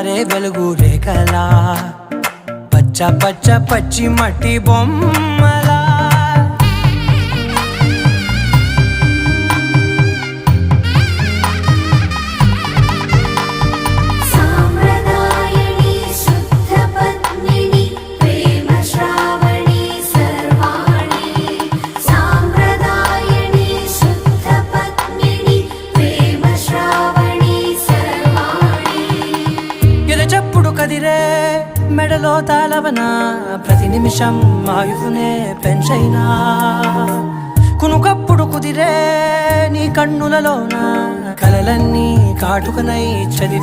పారే వెలుగు రేఖలా పచ్చ పచ్చ పచ్చి మట్టి బొమ్మలా చెప్పుడు కదిరే మెడలో తాళవన ప్రతి నిమిషం ఆయుధునే పెంచైనా కునుకప్పుడు కుదిరే నీ కన్నులలోన కలలన్నీ కాటుకనై చదివి